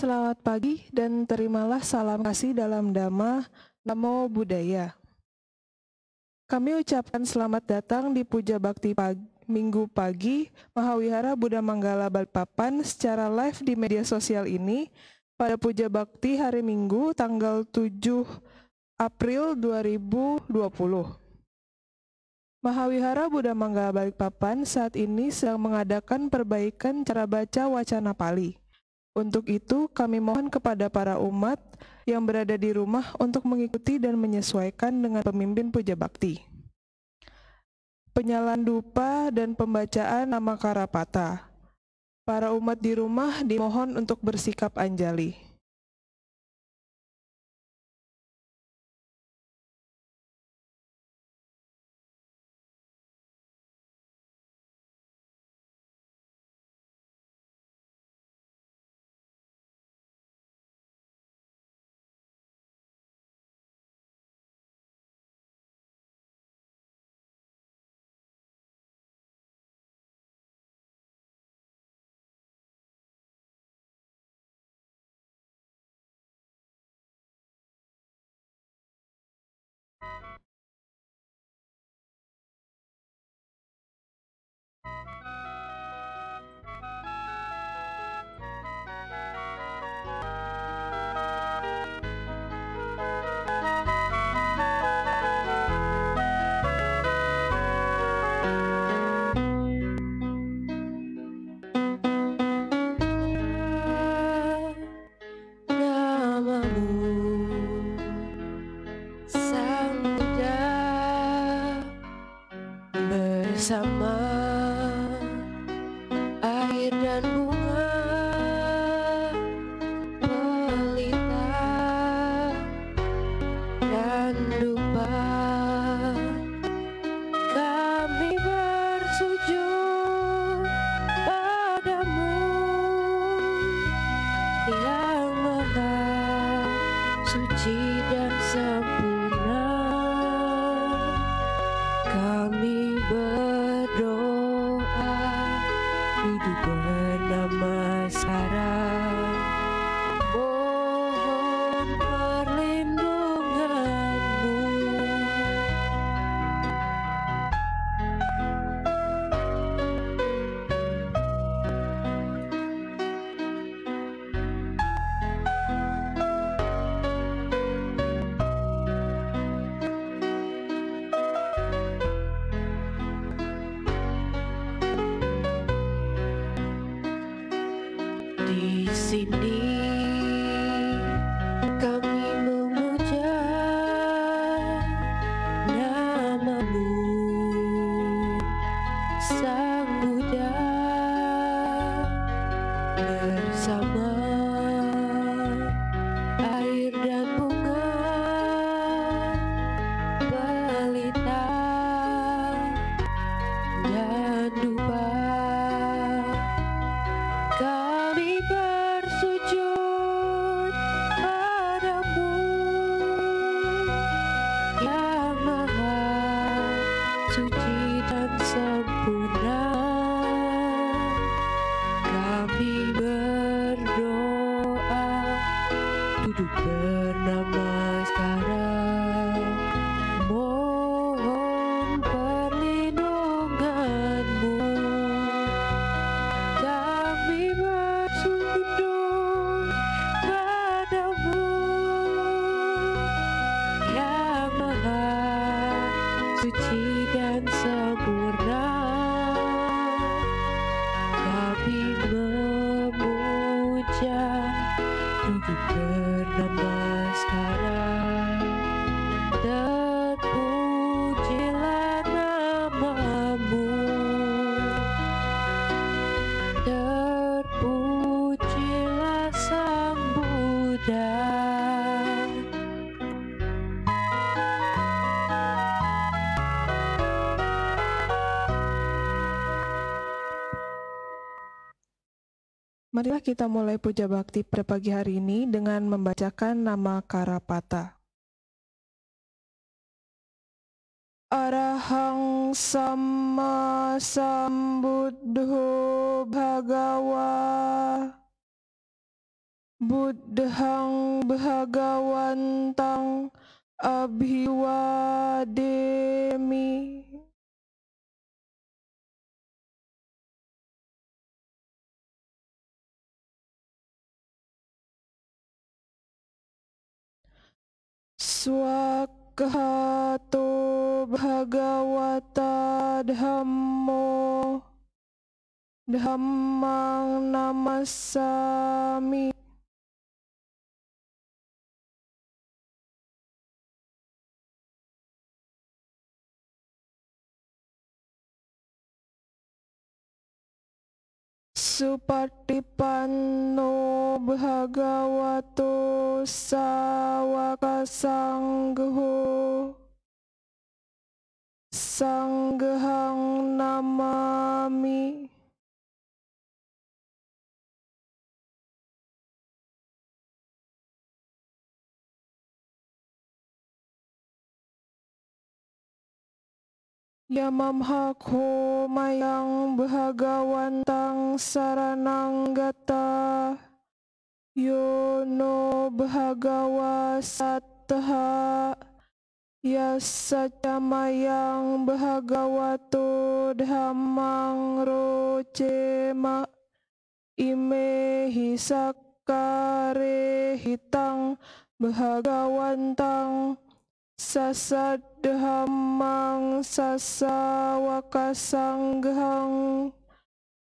Selamat pagi dan terimalah salam kasih dalam Dhamma, Namo Buddhaya. Kami ucapkan selamat datang di Puja Bakti Minggu pagi Mahawihara Buddha Manggala Balikpapan secara live di media sosial ini pada Puja Bakti hari Minggu tanggal 7 April 2020. Mahawihara Buddha Manggala Balikpapan saat ini sedang mengadakan perbaikan cara baca wacana Pali. Untuk itu, kami mohon kepada para umat yang berada di rumah untuk mengikuti dan menyesuaikan dengan pemimpin puja bakti. Penyalan dupa dan pembacaan nama Karapata. Para umat di rumah dimohon untuk bersikap anjali. Bersama air dan bunga pelita dan dupa, kami bersujud padamu yang maha suci dan sempurna. Kami berdoa duduk bernamaskara, mohon perlindunganmu. Di sini kami memuja namamu, Sang Buddha, bersama air dan bunga pelita dan dupa. Kami bersujud padamu yang maha suci dan sempurna. Kami berdoa duduk bernamaskara, mohon perlindunganmu. Kami bersujud padamu yang maha suci dan sempurna. Kami memuja duduk bernamaskara, terpujilah namamu, terpujilah Sang Buddha. Marilah kita mulai puja bakti pada pagi hari ini dengan membacakan nama Karapata. Arahang Samma Sambuddho Bhagawa. Buddhang Bhagawantang Abhiwademi. Swakahato Bhagawata Dhammo Dhammang Namassami. Supatipanno Bhagavato Sawaka Sangho Sanghang Namami. Yamamhakho mayang Bhagawantang saranang gata yono Bhagawa sattha yasacamayang Bhagavato dhammang rocema imehi sakkare hitang Bhagawantang sasadhammang sasawakasanghang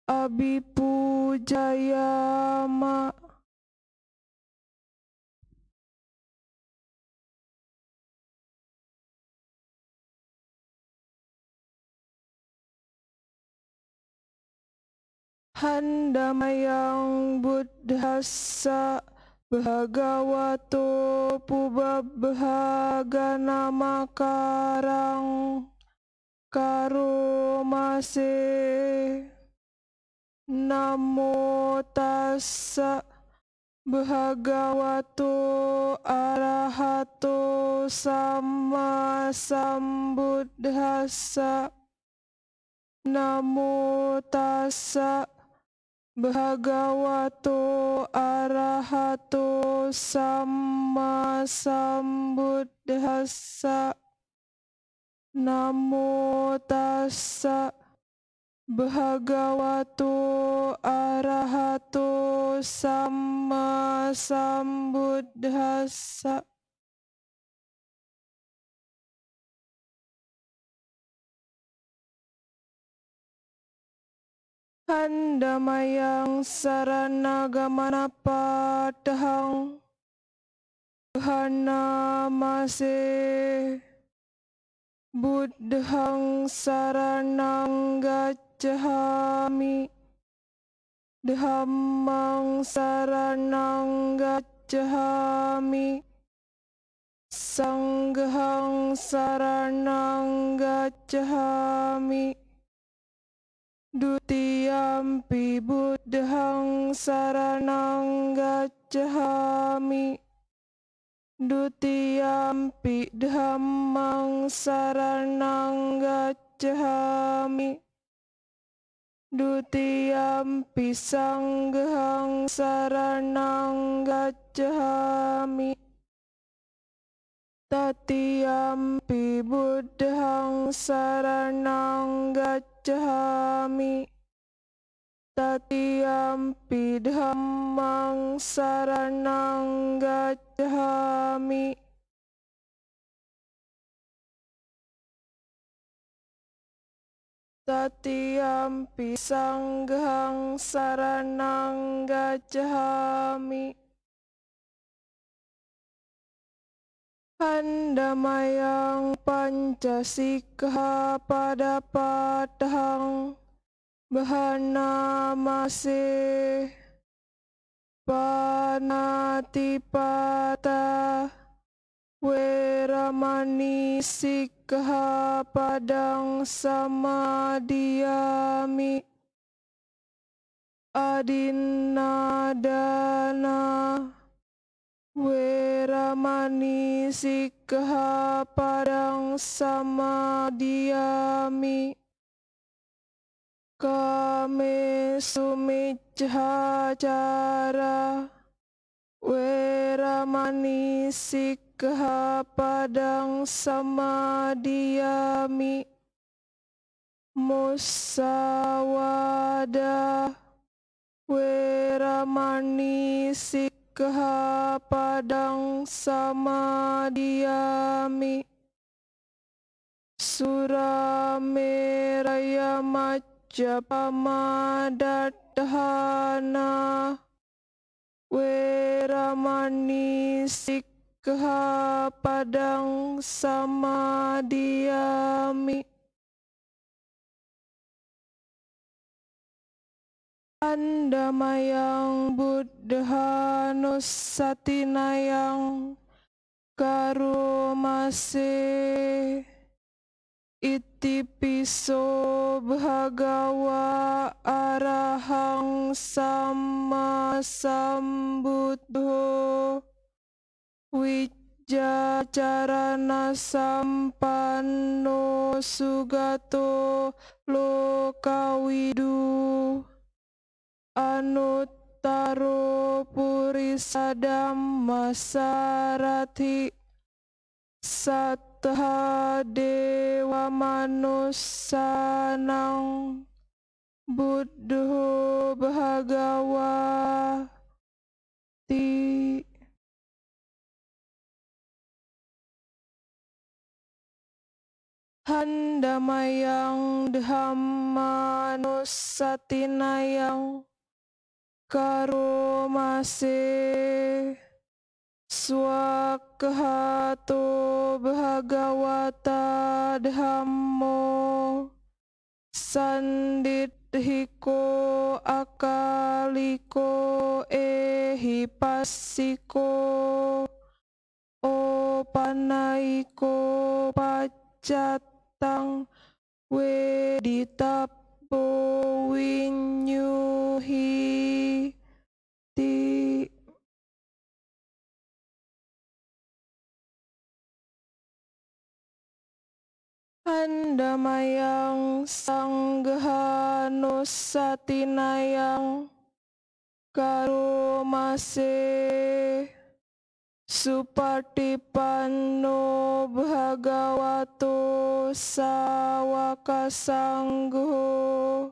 abhipujayama. Handamayang buddhassa Bhagavato pubabhaganamakarang karomase. Namo tassa Bhagavato arahato samma sambuddhassa. Namo tassa Bhagavato arahato samma sambuddhassa. Namo tassa Bhagavato arahato samma sambuddhassa. Handamayang saranagamanapatahang Hanamase. Buddhang saranang gacchami Dhammang saranang gacchami Sanghang saranang gacchami. Dutiyampi buddhang saranang gacchami Dutiyampi dhammang saranang gacchami Dutiyampi sanghang saranang gacchami Tatiyampi buddhang saranang gacchami Tatiyampi dhammang saranang gacchami Tatiyampi sanghang saranang gacchami. Handamayang pancasikha padapatahang Bahanamase. Panatipata Weramani sikha padang samadhiyami. Adinadana Weramani sikha padang samadhiyami. Kame sumicchacara Weramani sikha padang samadiyami. Musawada. Weramani sikha padang samadiyami. Surameraya majapamadatthana. Weramani sikha padang samadiyami. Andamayang buddhanusatinayang karomase. Itipiso bhagawa arahang sama sambuddho. Wijacarana sampanno sugato lokawidu. Anuttaro purisa dhamma sarati. Sattha dewa manusanang. Buddho bhagawa ti. Handamayang dhammanusatinayang karomase. Swakhato bhagavata dhammo. Sandithiko akaliko ehipassiko. Opanaiko paccatang weditappo winyuhi ti. Andamayang sanghanusatinayang karomase. Supatipanno bhagavato sawaka sangho.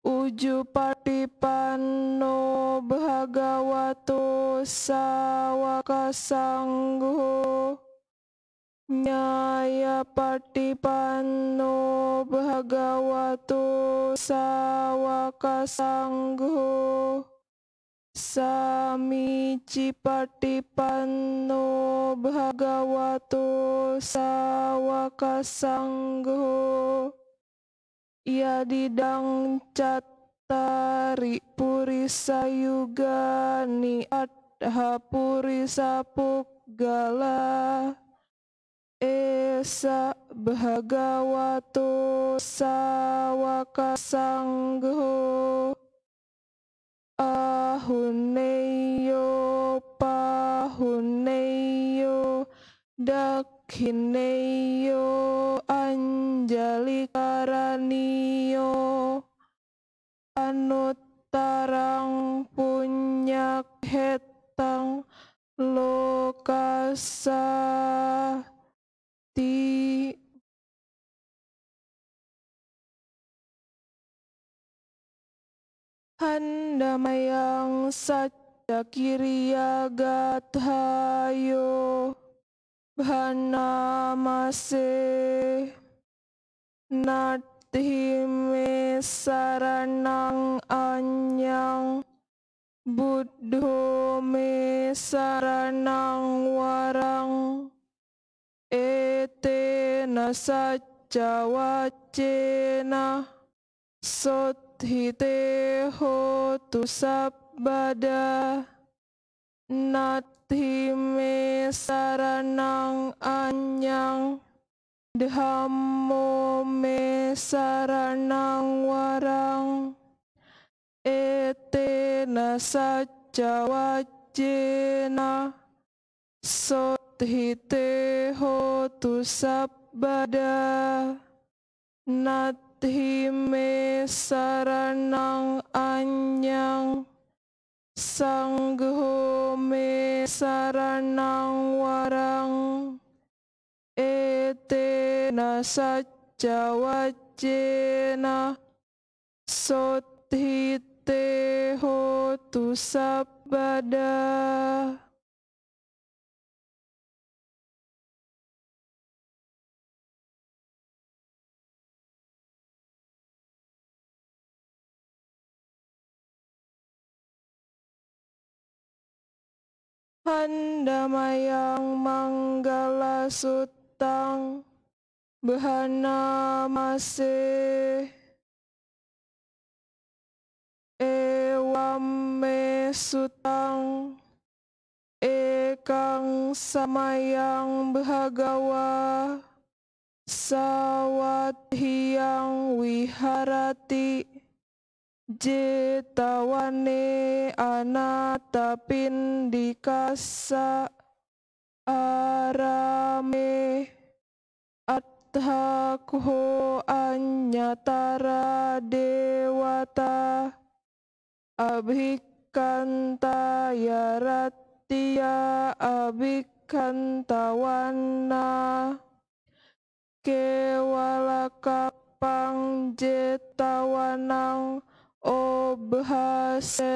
Ujupatipanno bhagavato sawaka sangho. Nyayapatipanno bhagavato sawaka sangho. Samicipatipanno bhagavato sawaka sangho. Yadidang cattari purisa yugani adha purisa puggala. Esa bhagavato sawaka sangho. Ahuneyo pahuneyo dakhineyo anjalikaraniyo. Anuttarang punyakhetang lokasa ti. Handamayang saccakiriya gathayo bhanamase. Natthime saranang anyang. Buddho me saranang warang. Etena sacca wacena. Sothite hotu sabbada. Natthime saranang anyang. Dhammo me saranang warang. Etena sacca wacena. Sothite hotu sabbada. Natthime saranang anyang. Sanggeho me saranang warang etena sacca wajjena sothite hotu sabbada. Handamayang manggala sutang behana mase ewame sutang ekang samayang behagawa sawathyang wiharati jetawane anatapindikasa arame athakho anyatara dewata abhikanta yaratya abhikantawana kewalakapang jetawanang obhasetwa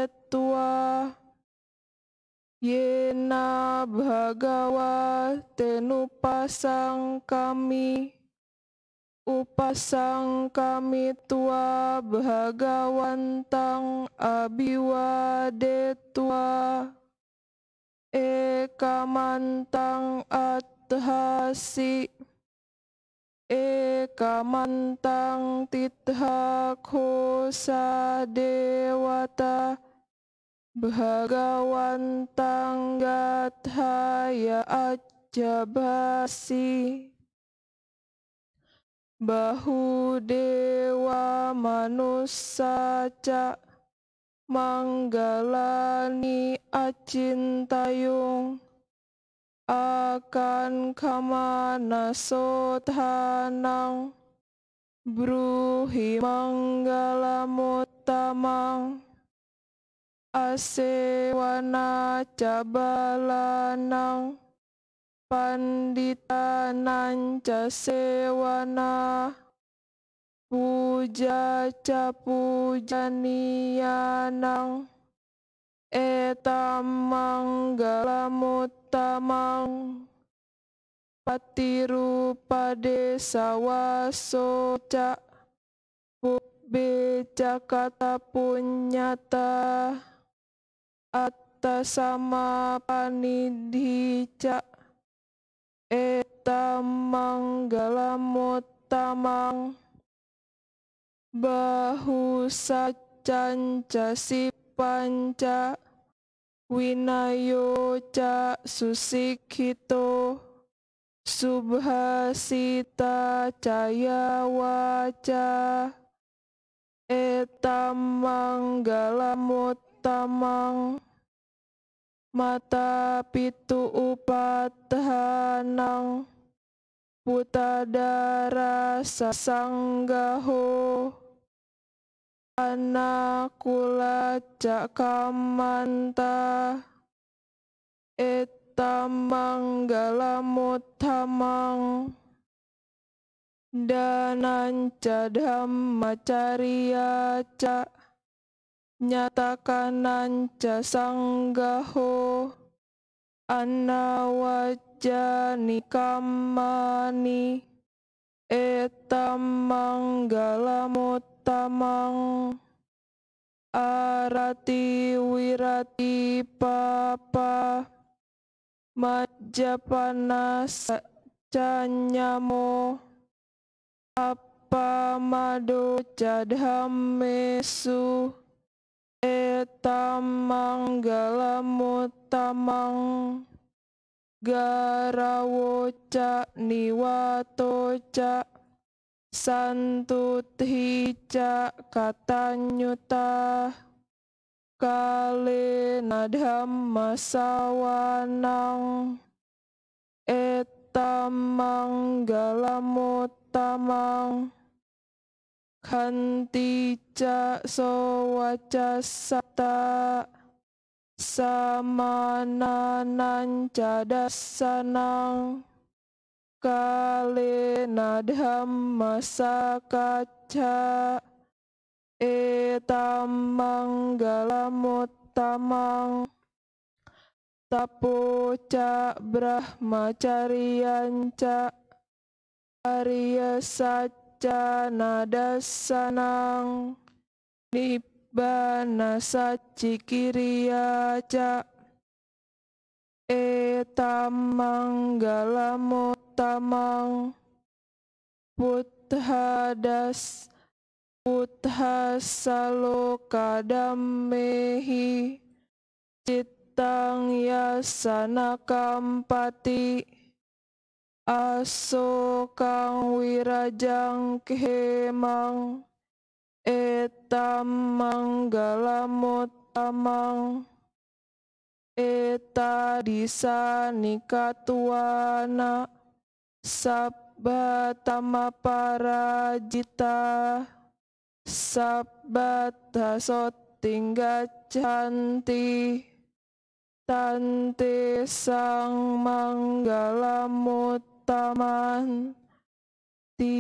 yena bhagawa tenupasang kami upasang kami tua bhagawantang abiwadetwa ekamantang athasi ekamantang tithakhosa dewata bhagawantang gathaya ajabasi bahudewa manusaca manggalani acintayung akan kamana sothanang bruhi manggalamutamang asewana cabalanang panditanang casewana puja ca pujaniyanang etam manggalamutamang patirupade sawaso ca pubbe cakata punyata attasama panidhi ca etam manggalamutamang bahu sacanca sipanca winayo ca susikhito subhasita caya waca etam manggalamutamang mata pitu upathanang putadara sasanggaho anakula cakamanta etam manggalamutamang dananca dhammacariya ca nyatakananca sanggaho annawajjani kammani etam manggalamutamang arati wirati papa majjapana canyamo apa mado cadhammesu etam manggalamutamang garawo ca niwato ca santuthi ca katanyuta kalena dhamma sawanang etam manggalamutamang khanti ca sowaca sata Samanananca dasanang kalena dhamma sakacca etam manggalamuttamang tapoca brahmacarianca arya sacca nadasanang nibbana sacikiriya etam manggalamuttamang putthadas puthassalokadammehi cittang yasana kampati asokang wirajang khemang etam manggalamuttamang eta disanikatuana sabbatama parajita sabbata sotting gaccanti tante sang manggalamuttamang ti.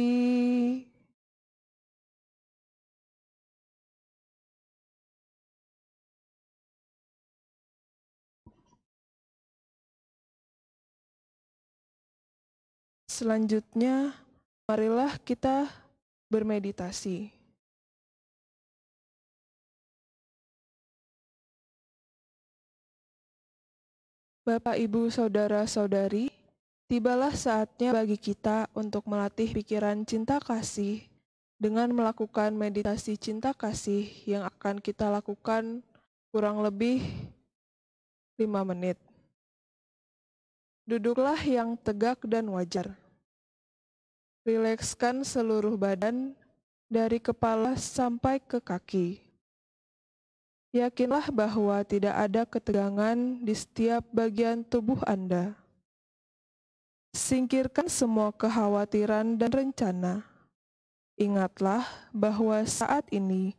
Selanjutnya, marilah kita bermeditasi. Bapak, Ibu, Saudara-saudari, tibalah saatnya bagi kita untuk melatih pikiran cinta kasih dengan melakukan meditasi cinta kasih yang akan kita lakukan kurang lebih 5 menit. Duduklah yang tegak dan wajar. Rilekskan seluruh badan dari kepala sampai ke kaki. Yakinlah bahwa tidak ada ketegangan di setiap bagian tubuh Anda. Singkirkan semua kekhawatiran dan rencana. Ingatlah bahwa saat ini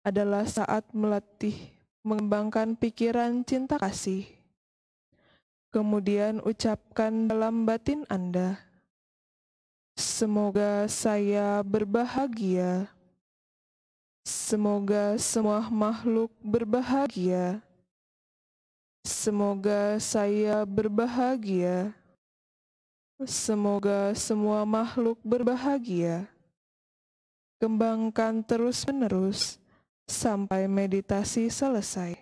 adalah saat melatih mengembangkan pikiran cinta kasih. Kemudian ucapkan dalam batin Anda, semoga saya berbahagia. Semoga semua makhluk berbahagia. Semoga saya berbahagia. Semoga semua makhluk berbahagia. Kembangkan terus-menerus sampai meditasi selesai.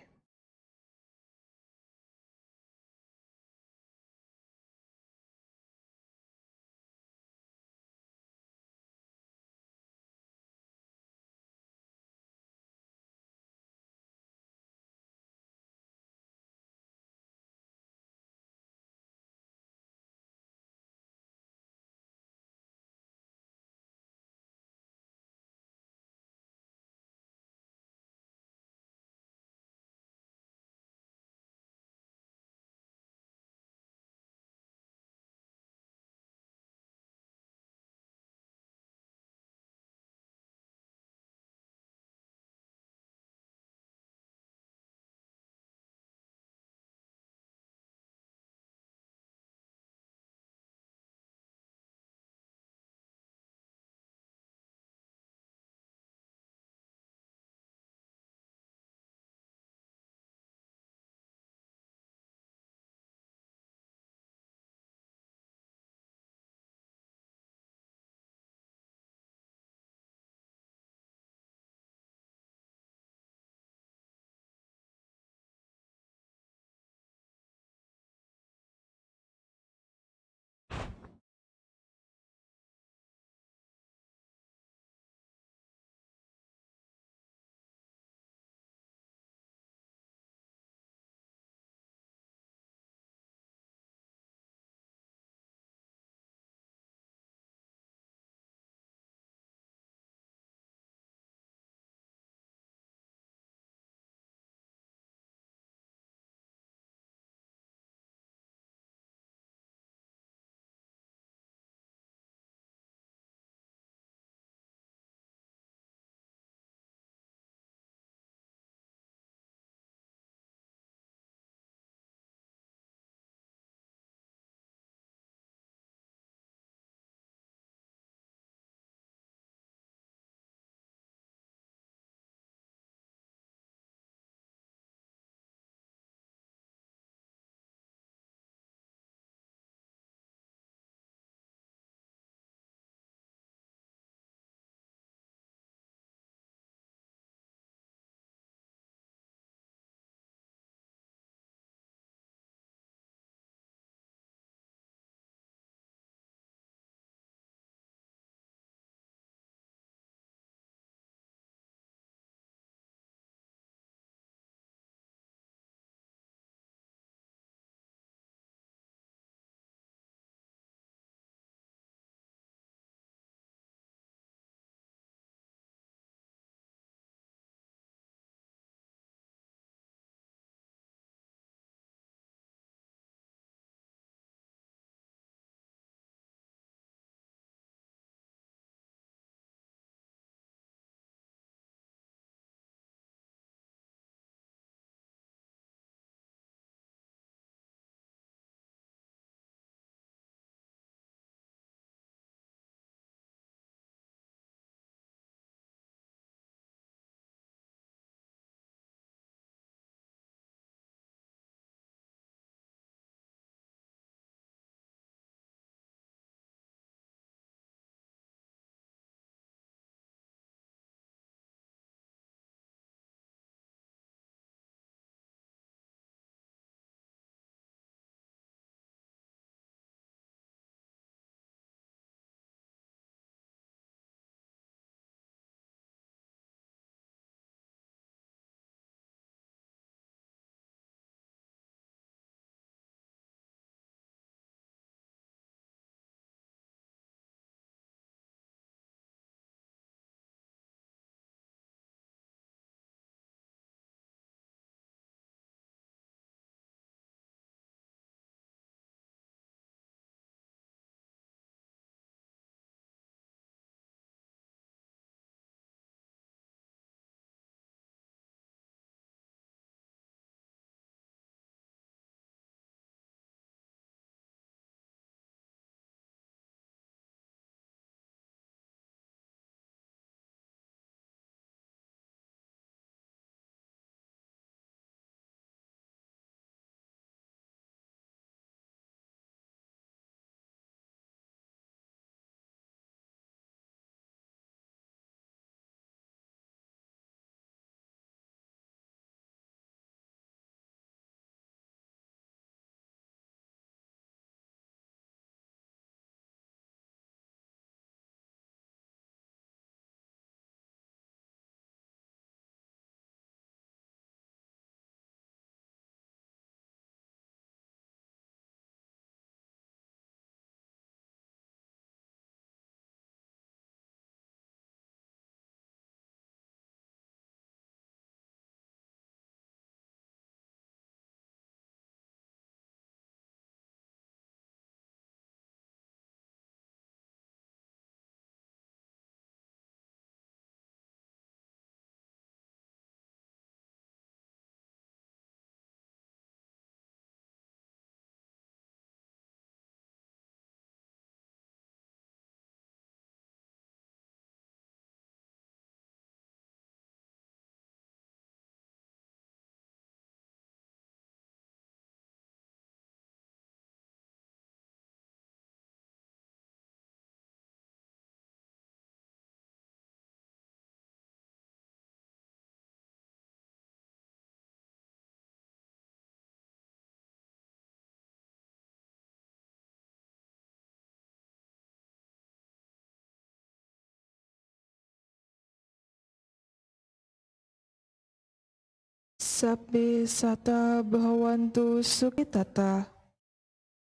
Sabbe sata bhavantu sukhitata.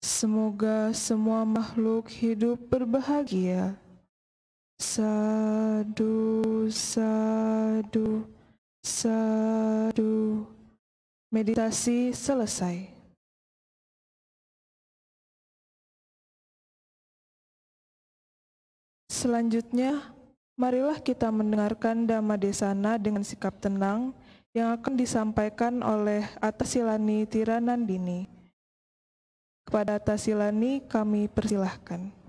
Semoga semua makhluk hidup berbahagia. Sadu, sadu, sadu. Meditasi selesai. Selanjutnya, marilah kita mendengarkan Dhamma Desana dengan sikap tenang yang akan disampaikan oleh Atasilani Tiranandini. Kepada Atasilani kami persilahkan.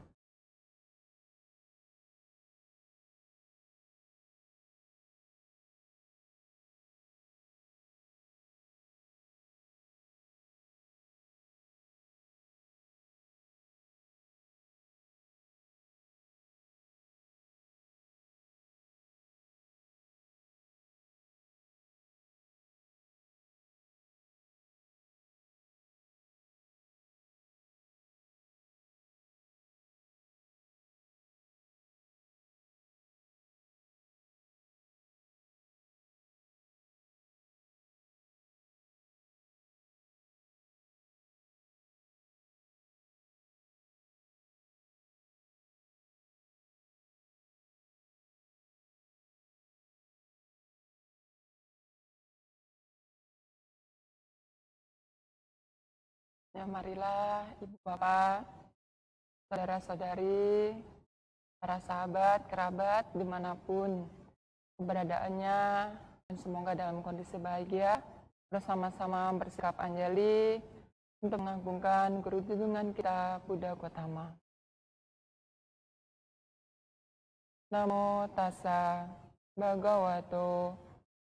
Ya, marilah Ibu Bapak, saudara-saudari, para sahabat, kerabat, dimanapun keberadaannya, dan semoga dalam kondisi bahagia, bersama-sama bersikap anjali untuk mengagungkan Guru Junjungan kita, Buddha Gautama. Namo tassa bhagavato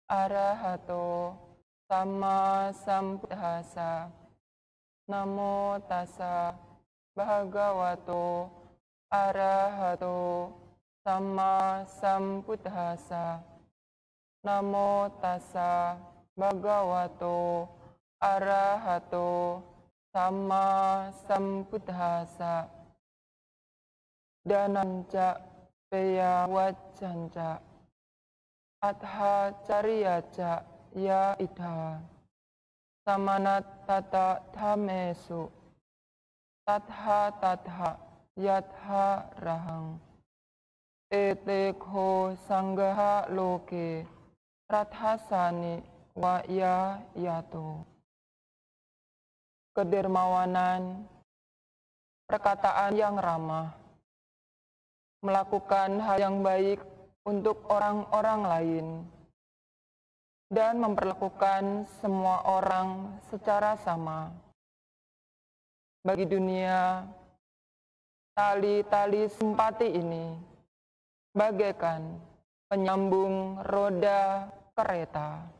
arahato sama sambuddhassa. Namo tassa bhagavato arahato sama sambuddhassa. Namo tassa bhagavato arahato sama sambuddhassa. Dananca peya wajanca atha cariyaca ya idha. Samanat tata dhamesu tatha tatha yatha rahang. Etekho sanggaha loke rathasani wa ya yato. Kedermawanan, perkataan yang ramah, melakukan hal yang baik untuk orang-orang lain, dan memperlakukan semua orang secara sama. Bagi dunia, tali-tali simpati ini bagaikan penyambung roda kereta.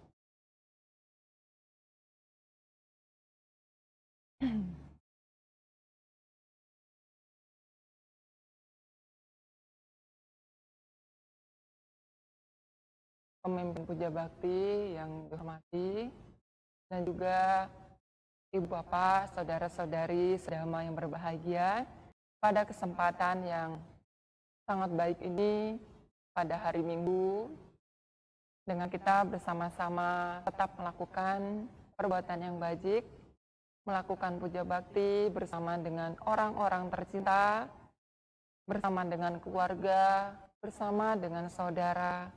Pemimpin Puja Bakti yang dihormati, dan juga Ibu Bapak, saudara-saudari, sedama yang berbahagia, pada kesempatan yang sangat baik ini, pada hari Minggu, dengan kita bersama-sama tetap melakukan perbuatan yang baik, melakukan puja bakti bersama dengan orang-orang tercinta, bersama dengan keluarga, bersama dengan saudara,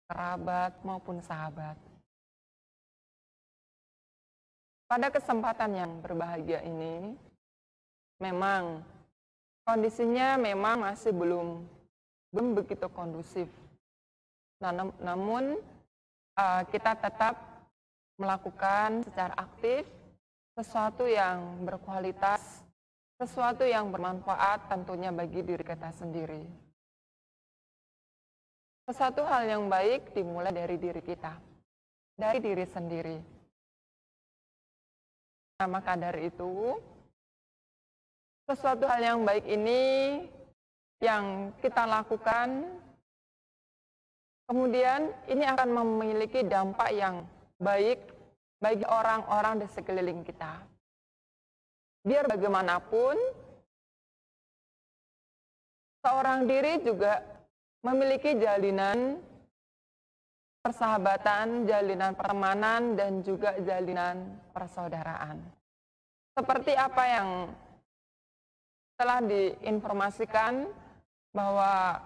kerabat, maupun sahabat. Pada kesempatan yang berbahagia ini, memang kondisinya memang masih belum begitu kondusif. Namun kita tetap melakukan secara aktif sesuatu yang berkualitas, sesuatu yang bermanfaat tentunya bagi diri kita sendiri. Sesuatu hal yang baik dimulai dari diri kita, dari diri sendiri. Nah, maka dari itu, sesuatu hal yang baik ini yang kita lakukan, kemudian ini akan memiliki dampak yang baik bagi orang-orang di sekeliling kita. Biar bagaimanapun, seorang diri juga memiliki jalinan persahabatan, jalinan pertemanan, dan juga jalinan persaudaraan. Seperti apa yang telah diinformasikan bahwa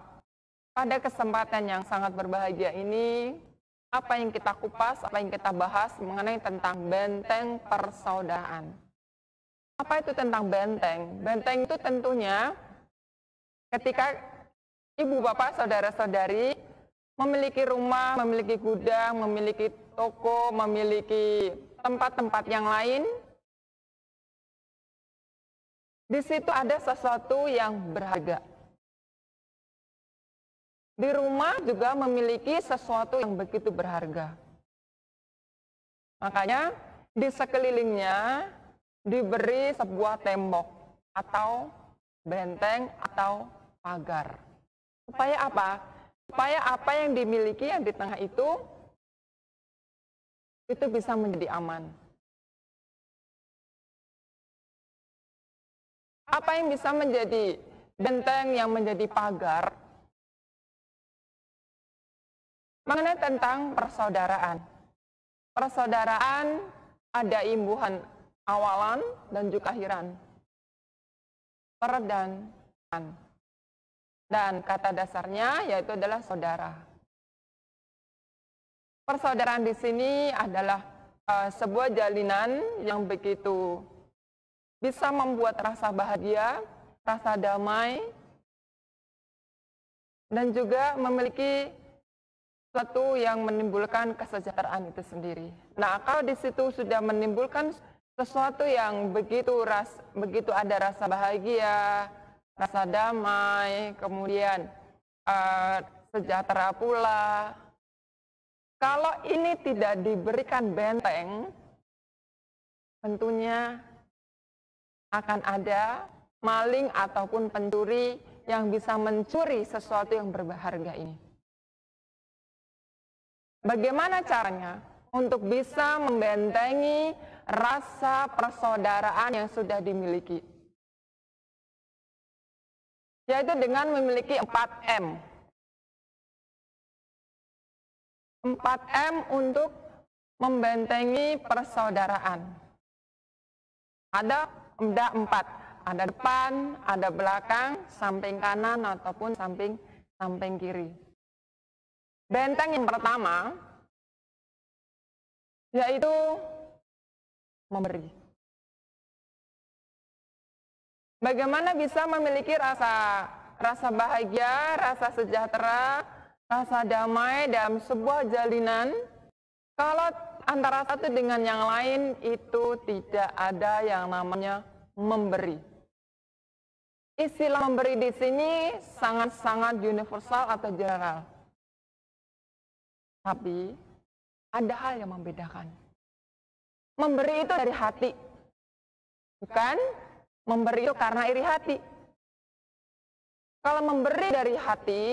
pada kesempatan yang sangat berbahagia ini, apa yang kita kupas, apa yang kita bahas mengenai tentang benteng persaudaraan. Apa itu tentang benteng? Benteng itu tentunya ketika ibu, bapak, saudara-saudari memiliki rumah, memiliki gudang, memiliki toko, memiliki tempat-tempat yang lain, di situ ada sesuatu yang berharga. Di rumah juga memiliki sesuatu yang begitu berharga. Makanya di sekelilingnya diberi sebuah tembok atau benteng atau pagar. Supaya apa? Supaya apa yang dimiliki yang di tengah itu bisa menjadi aman. Apa yang bisa menjadi benteng yang menjadi pagar? Mengenai tentang persaudaraan. Persaudaraan ada imbuhan awalan dan juga akhiran. Per dan an. Dan kata dasarnya yaitu adalah saudara. Persaudaraan di sini adalah sebuah jalinan yang begitu bisa membuat rasa bahagia, rasa damai, dan juga memiliki sesuatu yang menimbulkan kesejahteraan itu sendiri. Nah, kalau di situ sudah menimbulkan sesuatu yang begitu ada rasa bahagia, rasa damai, kemudian sejahtera pula. Kalau ini tidak diberikan benteng, tentunya akan ada maling ataupun pencuri yang bisa mencuri sesuatu yang berharga ini. Bagaimana caranya untuk bisa membentengi rasa persaudaraan yang sudah dimiliki? Yaitu dengan memiliki 4M. 4M untuk membentengi persaudaraan. Ada 4, ada depan, ada belakang, samping kanan ataupun samping kiri. Benteng yang pertama yaitu memberi. Bagaimana bisa memiliki rasa bahagia, rasa sejahtera, rasa damai dalam sebuah jalinan kalau antara satu dengan yang lain itu tidak ada yang namanya memberi. Istilah memberi di sini sangat-sangat universal atau general. Tapi ada hal yang membedakan. Memberi itu dari hati. Bukan memberi itu karena iri hati. Kalau memberi dari hati,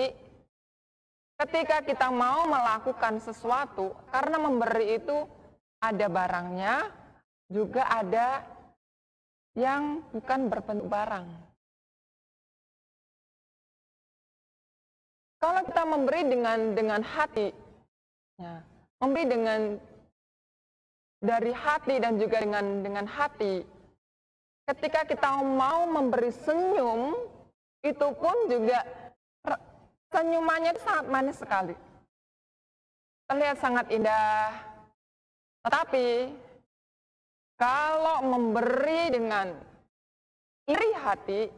ketika kita mau melakukan sesuatu, karena memberi itu ada barangnya, juga ada yang bukan berbentuk barang. Kalau kita memberi dengan hati, ya, memberi dari hati dan juga dengan hati, ketika kita mau memberi senyum, itu pun juga senyumannya sangat manis sekali. Terlihat sangat indah. Tetapi kalau memberi dengan iri hati,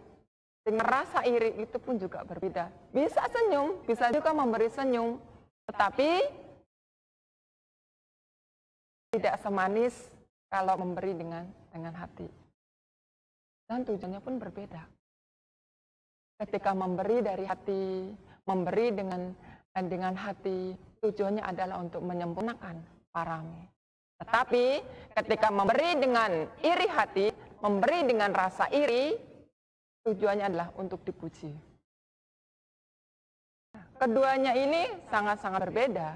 dengan rasa iri itu pun juga berbeda. Bisa senyum, bisa juga memberi senyum, tetapi tidak semanis kalau memberi dengan hati. Dan tujuannya pun berbeda. Ketika memberi dari hati, memberi dengan hati, tujuannya adalah untuk menyempurnakan parami. Tetapi ketika memberi dengan iri hati, memberi dengan rasa iri, tujuannya adalah untuk dipuji. Keduanya ini sangat-sangat berbeda.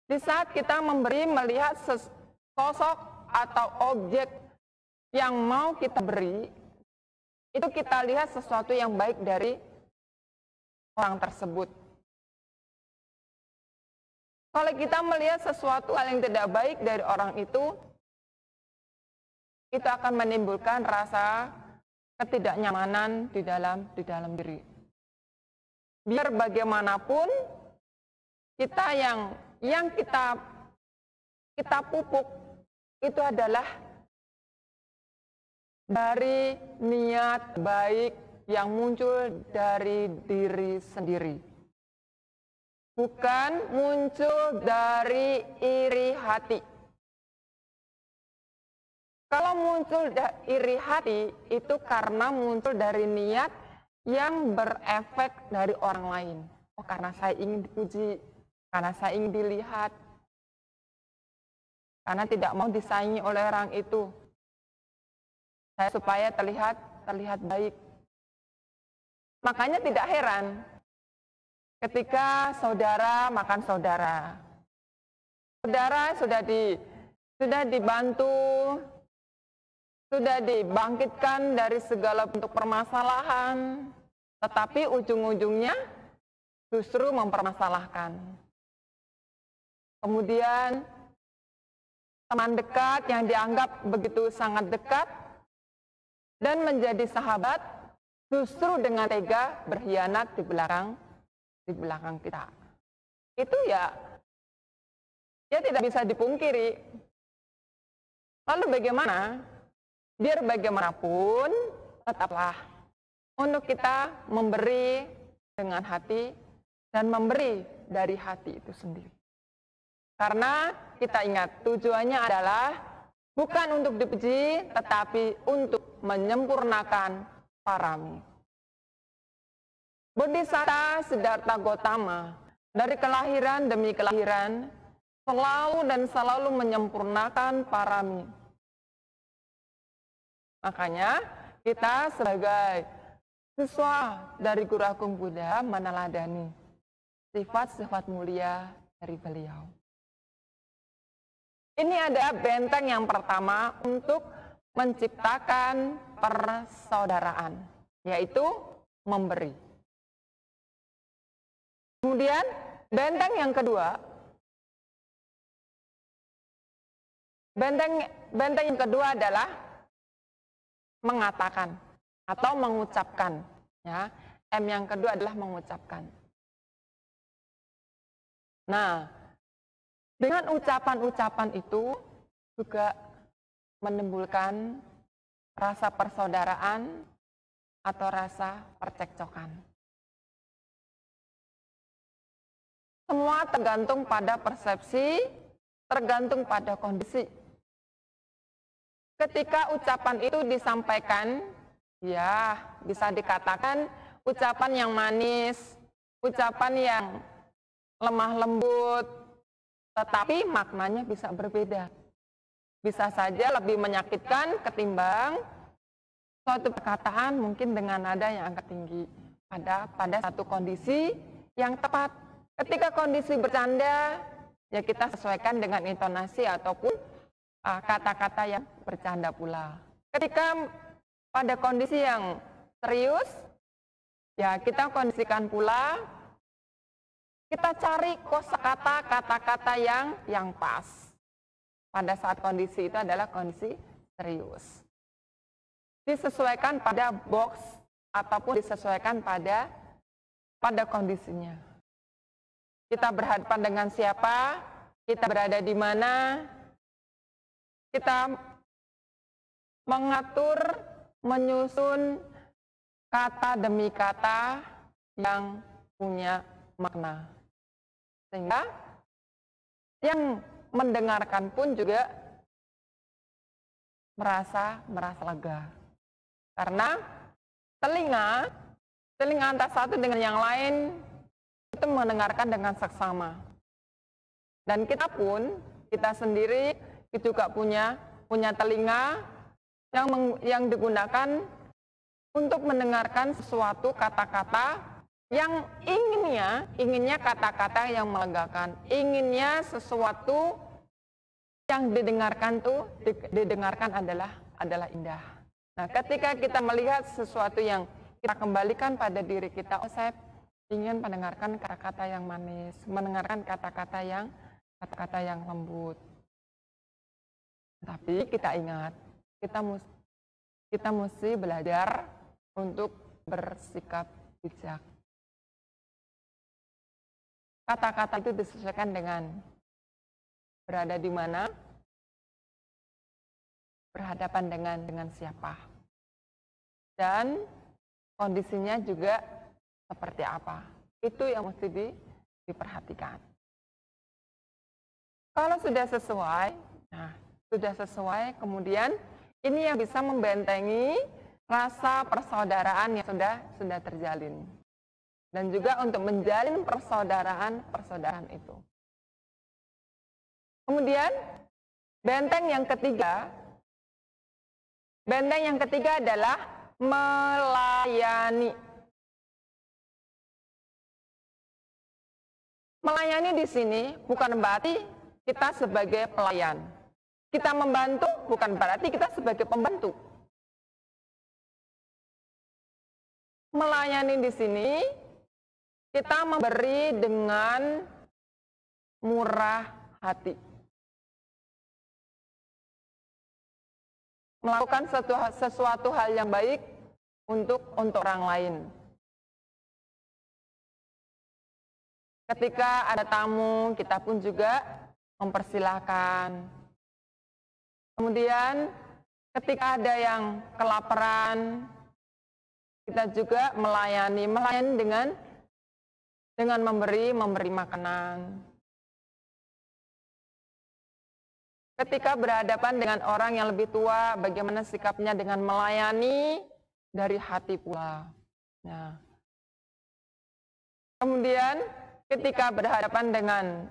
Di saat kita memberi melihat sosok atau objek yang mau kita beri, itu kita lihat sesuatu yang baik dari orang tersebut. Kalau kita melihat sesuatu hal yang tidak baik dari orang itu akan menimbulkan rasa ketidaknyamanan di dalam diri. Biar bagaimanapun kita yang kita pupuk itu adalah dari niat baik yang muncul dari diri sendiri. Bukan muncul dari iri hati. Kalau muncul iri hati itu karena muncul dari niat yang berefek dari orang lain. Oh, karena saya ingin dipuji, karena saya ingin dilihat, karena tidak mau disaingi oleh orang itu. Saya supaya terlihat baik. Makanya tidak heran ketika saudara makan saudara. Saudara sudah dibantu, sudah dibangkitkan dari segala bentuk permasalahan, tetapi ujung-ujungnya justru mempermasalahkan. Kemudian teman dekat yang dianggap begitu sangat dekat dan menjadi sahabat justru dengan tega berkhianat di belakang kita. Itu ya tidak bisa dipungkiri. Lalu bagaimana? Biar bagaimanapun tetaplah untuk kita memberi dengan hati dan memberi dari hati itu sendiri. Karena kita ingat tujuannya adalah bukan untuk dipuji, tetapi untuk menyempurnakan parami. Bodhisatta Siddhartha Gautama dari kelahiran demi kelahiran selalu menyempurnakan parami. Makanya kita sebagai siswa dari Guru Agung Buddha meneladani sifat-sifat mulia dari beliau. Ini ada benteng yang pertama untuk menciptakan persaudaraan, yaitu memberi. Kemudian benteng yang kedua, benteng yang kedua adalah mengatakan atau mengucapkan. Ya, M yang kedua adalah mengucapkan. Nah, dengan ucapan-ucapan itu juga menimbulkan rasa persaudaraan atau rasa percekcokan. Semua tergantung pada persepsi, tergantung pada kondisi. Ketika ucapan itu disampaikan, ya bisa dikatakan ucapan yang manis, ucapan yang lemah lembut, tetapi maknanya bisa berbeda. Bisa saja lebih menyakitkan ketimbang suatu perkataan mungkin dengan nada yang agak tinggi pada satu kondisi yang tepat. Ketika kondisi bercanda, ya kita sesuaikan dengan intonasi ataupun kata-kata yang bercanda pula. Ketika pada kondisi yang serius, ya kita kondisikan pula, kita cari kosakata, kata-kata yang pas. Pada saat kondisi itu adalah kondisi serius. Disesuaikan pada box ataupun disesuaikan pada kondisinya. Kita berhadapan dengan siapa, kita berada di mana, kita mengatur, menyusun kata demi kata yang punya makna. Sehingga yang mendengarkan pun juga merasa lega. Karena telinga antara satu dengan yang lain itu mendengarkan dengan seksama. Dan kita sendiri juga punya telinga yang digunakan untuk mendengarkan sesuatu kata-kata yang inginnya kata-kata yang melegakan, inginnya sesuatu yang didengarkan adalah indah. Nah, ketika kita melihat sesuatu yang kita kembalikan pada diri kita, ingin mendengarkan kata-kata yang manis, mendengarkan kata-kata yang lembut. Tapi kita ingat, kita mesti belajar untuk bersikap bijak. Kata-kata itu disesuaikan dengan berada di mana, berhadapan dengan siapa, dan kondisinya juga seperti apa. Itu yang mesti diperhatikan. Kalau sudah sesuai, kemudian ini yang bisa membentengi rasa persaudaraan yang sudah terjalin. Dan juga untuk menjalin persaudaraan itu. Kemudian benteng yang ketiga adalah melayani. Melayani di sini bukan berarti kita sebagai pelayan. Kita membantu bukan berarti kita sebagai pembantu. Melayani di sini kita memberi dengan murah hati. Melakukan sesuatu hal yang baik untuk orang lain. Ketika ada tamu, kita pun juga mempersilahkan. Kemudian ketika ada yang kelaparan, kita juga melayani dengan memberi makanan. Ketika berhadapan dengan orang yang lebih tua, bagaimana sikapnya dengan melayani dari hati pula. Nah. Kemudian ketika berhadapan dengan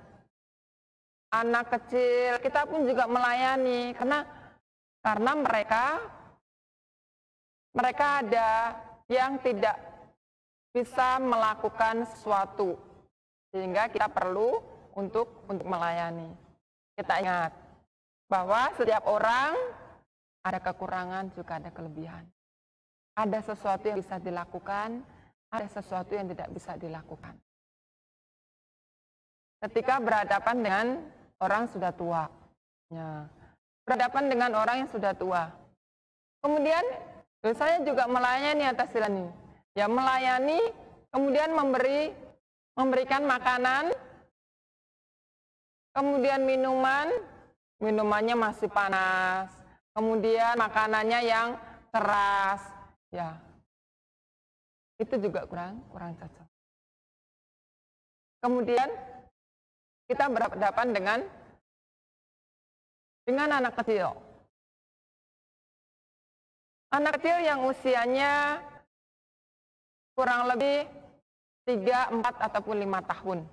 anak kecil, kita pun juga melayani karena mereka ada yang tidak bisa melakukan sesuatu, sehingga kita perlu untuk melayani. Kita ingat bahwa setiap orang ada kekurangan juga ada kelebihan. Ada sesuatu yang bisa dilakukan, ada sesuatu yang tidak bisa dilakukan. Ketika berhadapan dengan orang sudah tua, berhadapan dengan orang yang sudah tua. Kemudian saya juga melayani atas jalan ini. Ya, melayani, kemudian memberikan makanan, kemudian minumannya masih panas, kemudian makanannya yang keras, ya, itu juga kurang cocok. Kemudian kita berhadapan dengan anak kecil. Anak kecil yang usianya kurang lebih 3, 4, ataupun 5 tahun.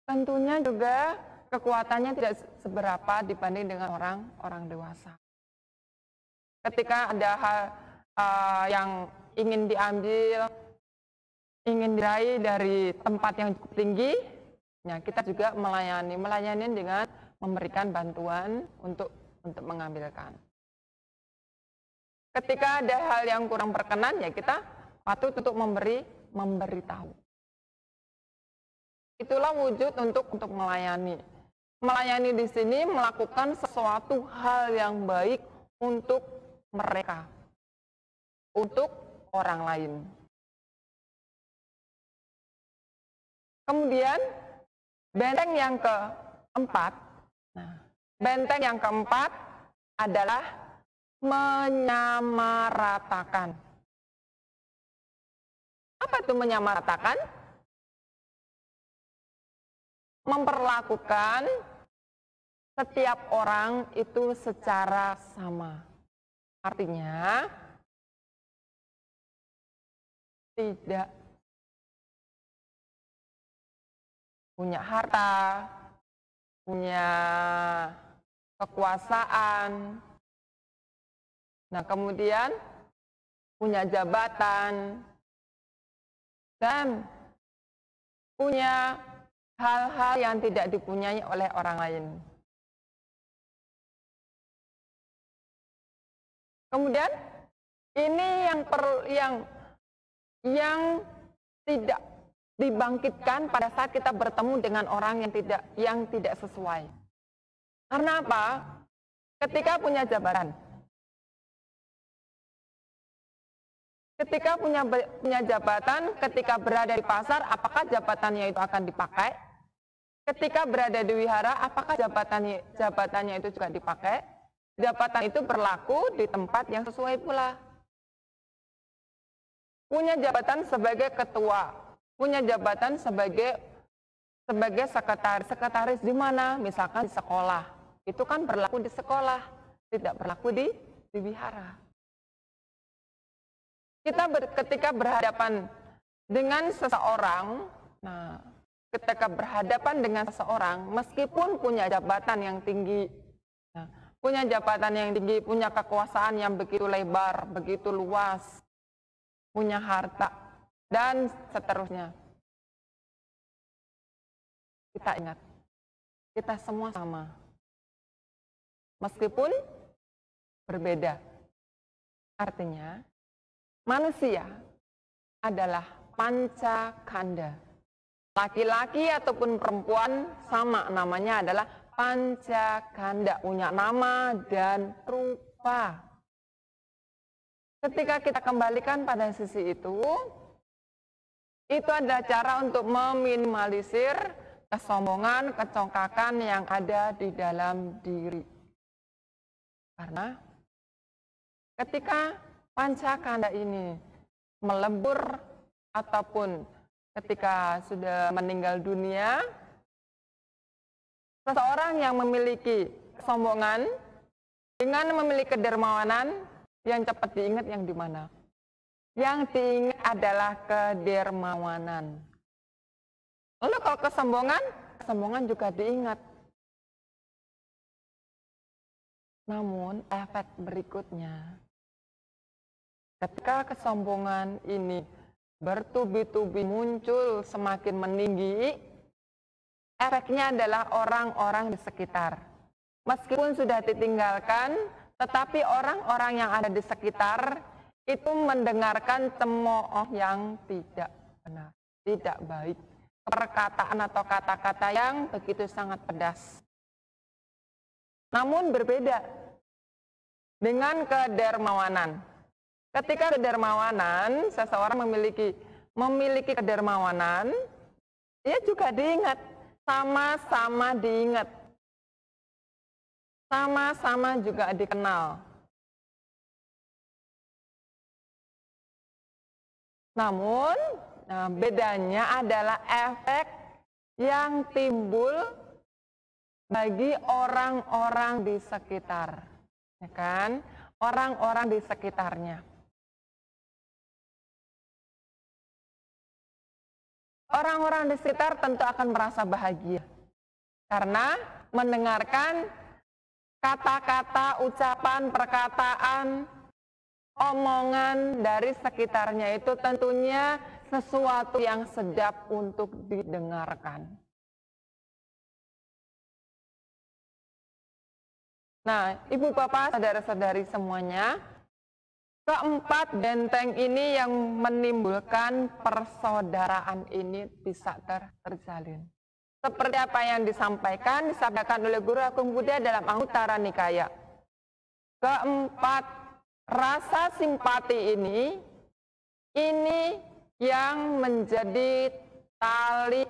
Tentunya juga kekuatannya tidak seberapa dibanding dengan orang dewasa. Ketika ada hal yang ingin diambil, ingin diraih dari tempat yang cukup tinggi, ya kita juga melayani dengan memberikan bantuan untuk mengambilkan. Ketika ada hal yang kurang berkenan, ya kita patut untuk memberitahu. Itulah wujud untuk melayani. Melayani di sini melakukan sesuatu hal yang baik untuk mereka, untuk orang lain. Kemudian benteng yang keempat adalah menyamaratakan. Apa itu menyamaratakan? Memperlakukan setiap orang itu secara sama. Artinya, tidak punya harta, punya kekuasaan, nah kemudian punya jabatan, dan punya hal-hal yang tidak dipunyai oleh orang lain. Kemudian ini yang tidak dibangkitkan pada saat kita bertemu dengan orang yang tidak sesuai. Karena apa? Ketika punya jabatan, ketika berada di pasar, apakah jabatannya itu akan dipakai? Ketika berada di wihara, apakah jabatannya itu juga dipakai? Jabatan itu berlaku di tempat yang sesuai pula. Punya jabatan sebagai ketua, punya jabatan sebagai sekretaris di mana? Misalkan di sekolah. Itu kan berlaku di sekolah, tidak berlaku di wihara. Ketika berhadapan dengan seseorang, meskipun punya jabatan yang tinggi, punya kekuasaan yang begitu lebar, begitu luas, punya harta, dan seterusnya. Kita ingat, kita semua sama. Meskipun berbeda. Artinya, manusia adalah pancakanda. Laki-laki ataupun perempuan sama, namanya adalah pancakanda, punya nama dan rupa. Ketika kita kembalikan pada sisi itu adalah cara untuk meminimalisir kesombongan, kecongkakan yang ada di dalam diri. Karena ketika pancakanda ini melebur ataupun ketika sudah meninggal dunia, seseorang yang memiliki kesombongan dengan memiliki kedermawanan, yang cepat diingat yang di mana? Yang diingat adalah kedermawanan. Lalu kalau kesombongan juga diingat. Namun efek berikutnya, ketika kesombongan ini bertubi-tubi muncul semakin meninggi, efeknya adalah orang-orang di sekitar. Meskipun sudah ditinggalkan, tetapi orang-orang yang ada di sekitar itu mendengarkan cemooh yang tidak benar, tidak baik. Perkataan atau kata-kata yang begitu sangat pedas. Namun berbeda dengan kedermawanan. Ketika kedermawanan, seseorang memiliki kedermawanan, dia juga diingat, sama-sama diingat. Sama-sama juga dikenal. Namun, bedanya adalah efek yang timbul bagi orang-orang di sekitar, ya kan? Orang-orang di sekitarnya. Orang-orang di sekitar tentu akan merasa bahagia karena mendengarkan kata-kata, ucapan, perkataan, omongan dari sekitarnya itu tentunya sesuatu yang sedap untuk didengarkan. Nah, Ibu Bapak, saudara-saudari semuanya, keempat benteng ini yang menimbulkan persaudaraan ini bisa terjalin. Seperti apa yang disampaikan oleh Guru Agung Buddha dalam Anguttara Nikaya. Keempat, rasa simpati ini yang menjadi tali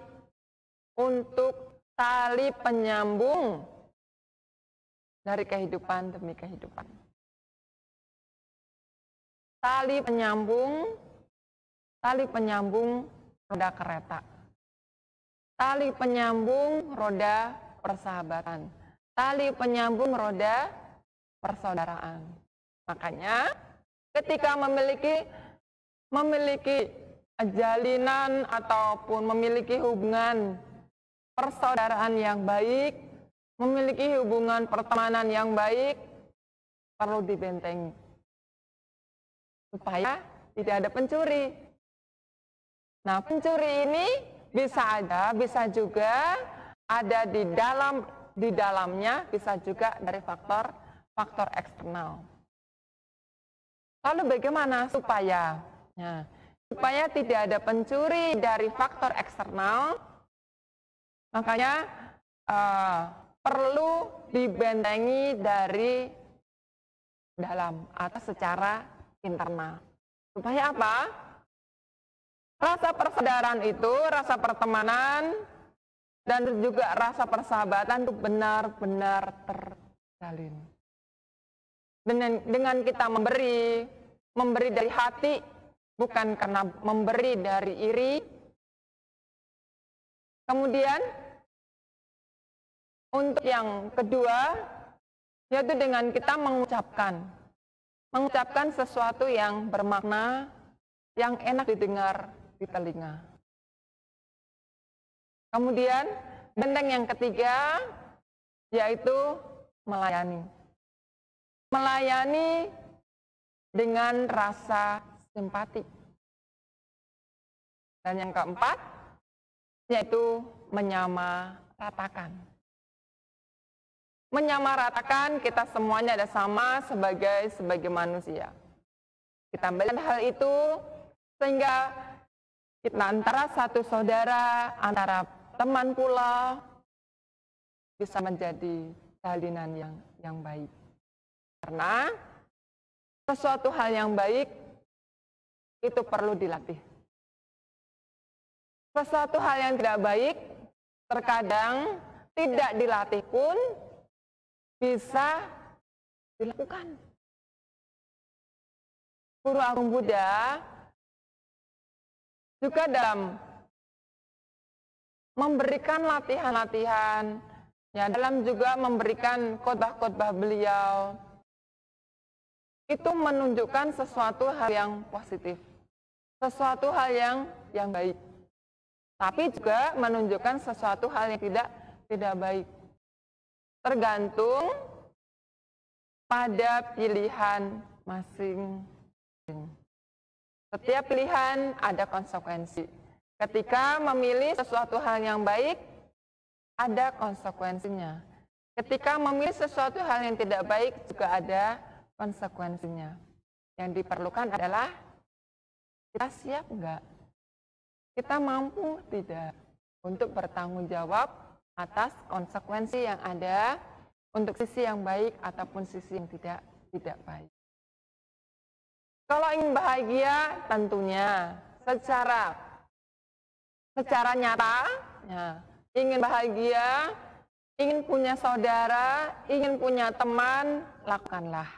untuk tali penyambung dari kehidupan demi kehidupan. Tali penyambung roda kereta. Tali penyambung roda persahabatan. Tali penyambung roda persaudaraan. Makanya ketika memiliki jalinan ataupun memiliki hubungan persaudaraan yang baik, memiliki hubungan pertemanan yang baik, perlu dibentengi supaya tidak ada pencuri. Nah, pencuri ini bisa juga ada di dalamnya, bisa juga dari faktor eksternal. Lalu bagaimana supaya supaya tidak ada pencuri dari faktor eksternal, makanya perlu dibentengi dari dalam atau secara internal. Supaya apa? Rasa persaudaraan itu, rasa pertemanan, dan juga rasa persahabatan itu benar-benar terjalin. Dengan kita memberi dari hati, bukan karena memberi dari iri. Kemudian, untuk yang kedua, yaitu dengan kita mengucapkan sesuatu yang bermakna, yang enak didengar di telinga. Kemudian, benteng yang ketiga, yaitu melayani. Melayani dengan rasa simpati. Dan yang keempat, yaitu menyamaratakan. Menyamaratakan kita semuanya ada sama sebagai manusia. Kita melihat hal itu sehingga kita antara satu saudara, antara teman pula bisa menjadi salinan yang baik. Karena sesuatu hal yang baik itu perlu dilatih. Sesuatu hal yang tidak baik terkadang tidak dilatih pun bisa dilakukan. Guru Agung Buddha juga dalam memberikan latihan-latihan, ya, dalam juga memberikan khotbah-khotbah beliau, itu menunjukkan sesuatu hal yang positif, sesuatu hal yang baik, tapi juga menunjukkan sesuatu hal yang tidak baik. Tergantung pada pilihan masing-masing. Setiap pilihan ada konsekuensi. Ketika memilih sesuatu hal yang baik, ada konsekuensinya. Ketika memilih sesuatu hal yang tidak baik, juga ada konsekuensinya. Yang diperlukan adalah kita siap enggak? Kita mampu tidak untuk bertanggung jawab atas konsekuensi yang ada untuk sisi yang baik ataupun sisi yang tidak baik. Kalau ingin bahagia, tentunya secara nyata, ya, ingin bahagia, ingin punya saudara, ingin punya teman, lakukanlah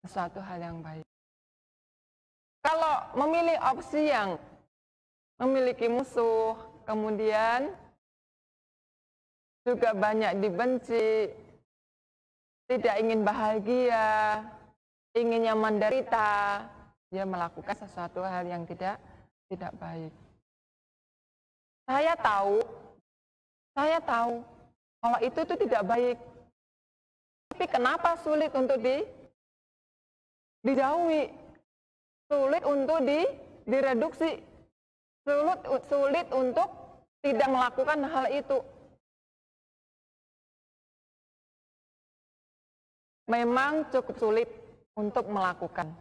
sesuatu hal yang baik. Kalau memilih opsi yang memiliki musuh, kemudian juga banyak dibenci, tidak ingin bahagia, inginnya menderita, dia melakukan sesuatu hal yang tidak baik. Saya tahu kalau itu tidak baik. Tapi kenapa sulit untuk dijauhi? Sulit untuk direduksi. Sulit untuk tidak melakukan hal itu. Memang cukup sulit untuk melakukan.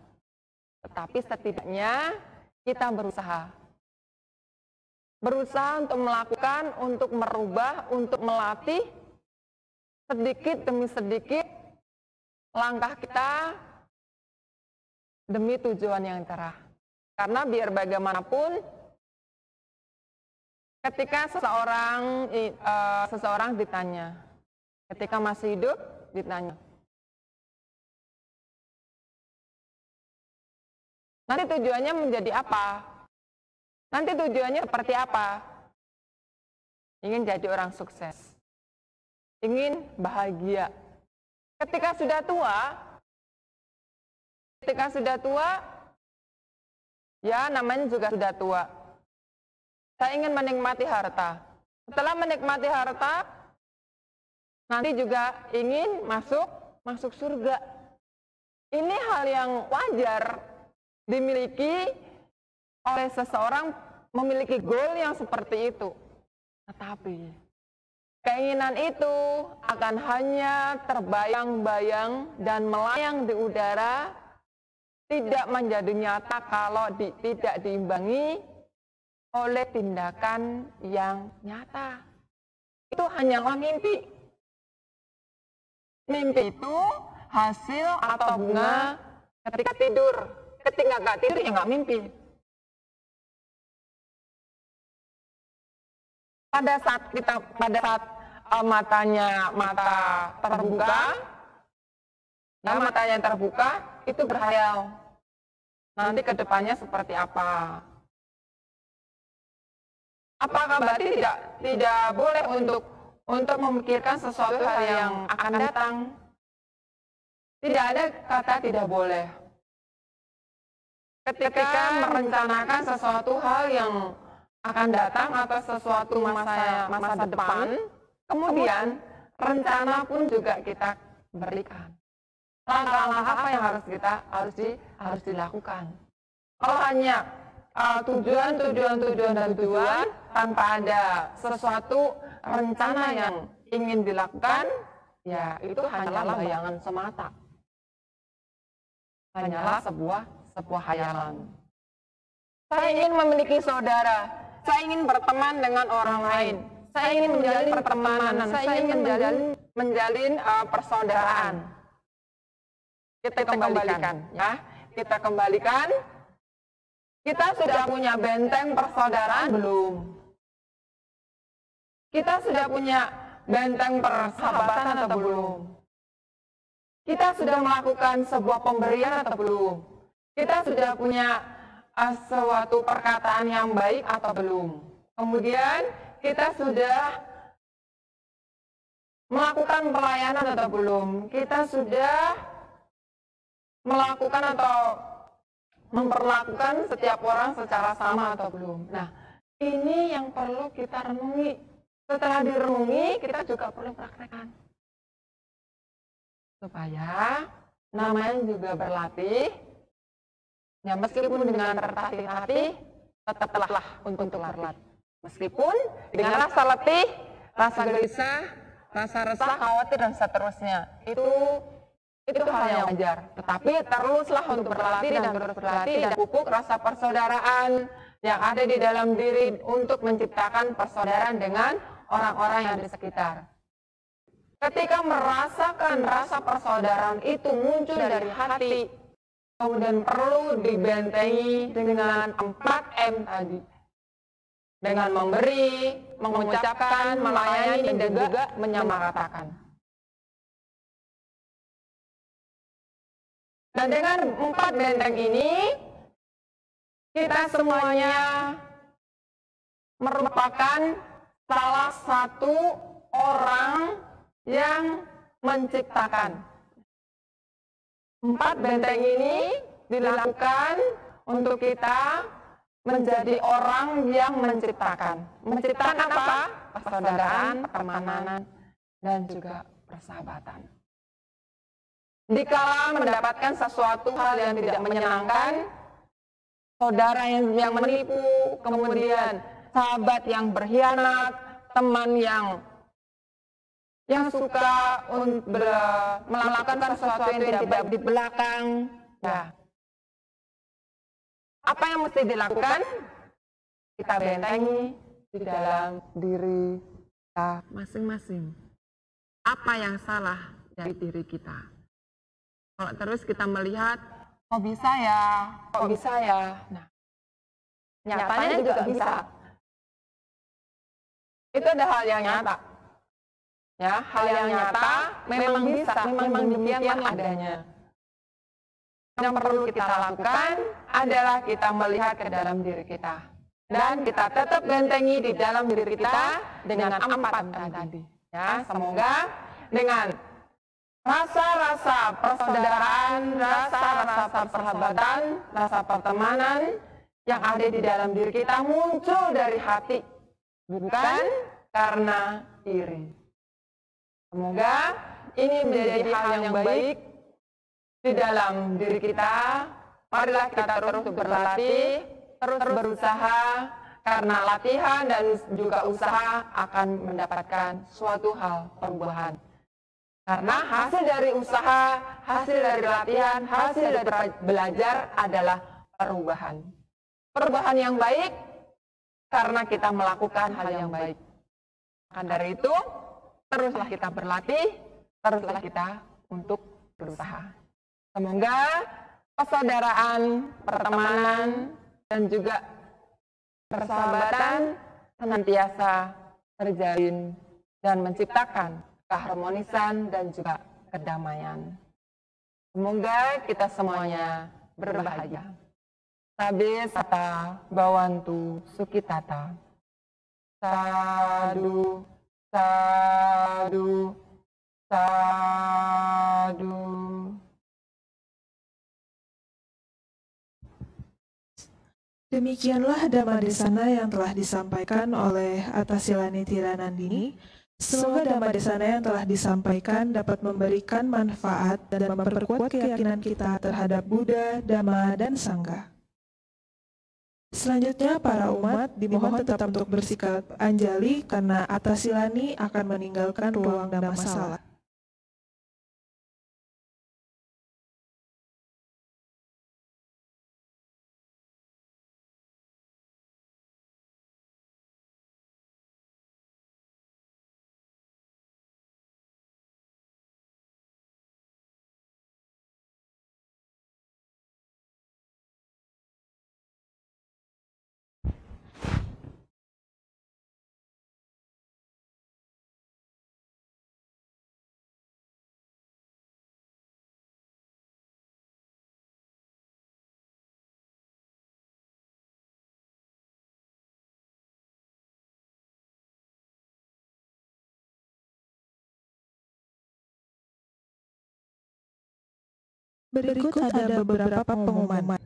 Tetapi setidaknya kita berusaha. Berusaha untuk melakukan, untuk merubah, untuk melatih sedikit demi sedikit langkah kita demi tujuan yang cerah. Karena biar bagaimanapun ketika seseorang ditanya, ketika masih hidup ditanya, nanti tujuannya menjadi apa? Nanti tujuannya seperti apa? Ingin jadi orang sukses. Ingin bahagia. Ketika sudah tua, ya namanya juga sudah tua. Saya ingin menikmati harta. Setelah menikmati harta, nanti juga ingin masuk surga. Ini hal yang wajar dimiliki oleh seseorang, memiliki goal yang seperti itu. Tetapi keinginan itu akan hanya terbayang-bayang dan melayang di udara tidak menjadi nyata kalau tidak diimbangi oleh tindakan yang nyata. Itu hanyalah mimpi. Mimpi itu hasil atau bunga ketika tidur. Ketika nggak tidur ya nggak mimpi. Pada saat mata terbuka, matanya terbuka, itu berhayal. Nanti ke depannya seperti apa? Apakah berarti tidak boleh untuk memikirkan sesuatu hal yang akan datang? Tidak ada kata tidak boleh. Ketika merencanakan sesuatu hal yang akan datang atau sesuatu masa depan, kemudian rencana pun juga kita berikan. Langkah-langkah apa yang harus dilakukan. Kalau hanya tujuan tanpa ada sesuatu rencana yang ingin dilakukan, ya itu hanyalah bayangan semata. Hanyalah sebuah hayalan. Saya ingin memiliki saudara, saya ingin berteman dengan orang lain, saya ingin menjalin pertemanan, saya ingin menjalin persaudaraan. Kita kembalikan, ya. Kita kembalikan. Kita sudah punya benteng persaudaraan belum? Kita sudah punya benteng persahabatan atau belum? Kita sudah melakukan sebuah pemberian atau belum? Kita sudah punya suatu perkataan yang baik atau belum? Kemudian kita sudah melakukan pelayanan atau belum? Kita sudah melakukan atau memperlakukan setiap orang secara sama atau belum? Nah, ini yang perlu kita renungi. Setelah direnungi, kita juga perlu praktekkan. Supaya namanya juga berlatih, ya meskipun dengan tertatih-tatih, tetaplah untuk berlatih. Meskipun dengan rasa letih, rasa gelisah, rasa resah, khawatir, dan seterusnya. Itu hal yang wajar. Tetapi teruslah untuk berlatih dan terus berlatih dan pupuk rasa persaudaraan yang ada di dalam diri untuk menciptakan persaudaraan dengan orang-orang yang di sekitar. Ketika merasakan rasa persaudaraan itu muncul dari hati, kemudian perlu dibentengi dengan 4M tadi. Dengan memberi, mengucapkan, melayani, dan juga menyamaratakan. Dan dengan 4 benteng ini, kita semuanya merupakan salah satu orang yang menciptakan. 4 benteng ini dilakukan untuk kita menjadi orang yang menciptakan. Menciptakan apa? Persaudaraan, pertemanan, dan juga persahabatan. Dikala mendapatkan sesuatu hal yang tidak menyenangkan, saudara yang menipu, kemudian sahabat yang berkhianat, teman yang suka melakukan sesuatu yang tidak baik di belakang, ya. Apa yang mesti dilakukan? Kita bentengi di dalam diri kita masing-masing. Apa yang salah dari diri kita? Kalau terus kita melihat, kok bisa ya? Nah, nyatanya juga bisa. Itu ada hal yang nyata. Ya, hal yang nyata memang bisa, memang demikian adanya. Yang perlu kita lakukan adalah kita melihat ke dalam diri kita. Dan kita tetap bentengi di dalam diri kita dengan 4 tadi. Ya, semoga dengan rasa-rasa persaudaraan, rasa-rasa persahabatan, rasa pertemanan yang ada di dalam diri kita muncul dari hati, bukan karena iri. Semoga ini menjadi hal yang baik di dalam diri kita. Marilah kita terus berlatih, terus berusaha, karena latihan dan juga usaha akan mendapatkan suatu hal perubahan. Karena hasil dari usaha, hasil dari latihan, hasil dari belajar adalah perubahan. Perubahan yang baik karena kita melakukan hal yang baik. Maka dari itu, teruslah kita berlatih, teruslah kita untuk berusaha. Semoga persaudaraan, pertemanan, dan juga persahabatan senantiasa terjalin dan menciptakan keharmonisan dan juga kedamaian. Semoga kita semuanya berbahagia. Sabe sata bawantu sukitata. Sadu, sadu, sadu. Demikianlah Dhammadesana yang telah disampaikan oleh Atasilani Tiranandini. Semoga Dhammadesana yang telah disampaikan dapat memberikan manfaat dan memperkuat keyakinan kita terhadap Buddha, Dhamma, dan Sangha. Selanjutnya, para umat dimohon tetap untuk bersikap anjali karena Atasilani akan meninggalkan ruang Dhammasala. Berikut ada beberapa pengumuman.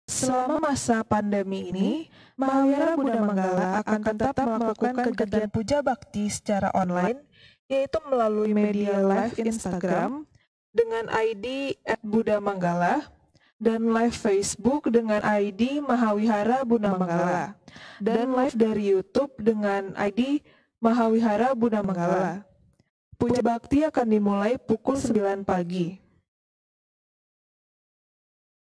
Selama masa pandemi ini, Mahawihara Buddha Manggala akan tetap melakukan kegiatan puja bakti secara online, yaitu melalui media live Instagram dengan ID @buddhamanggala dan live Facebook dengan ID Mahawihara Buddha Manggala dan live dari YouTube dengan ID Mahawihara Buddha Manggala. Puja bakti akan dimulai pukul 9 pagi.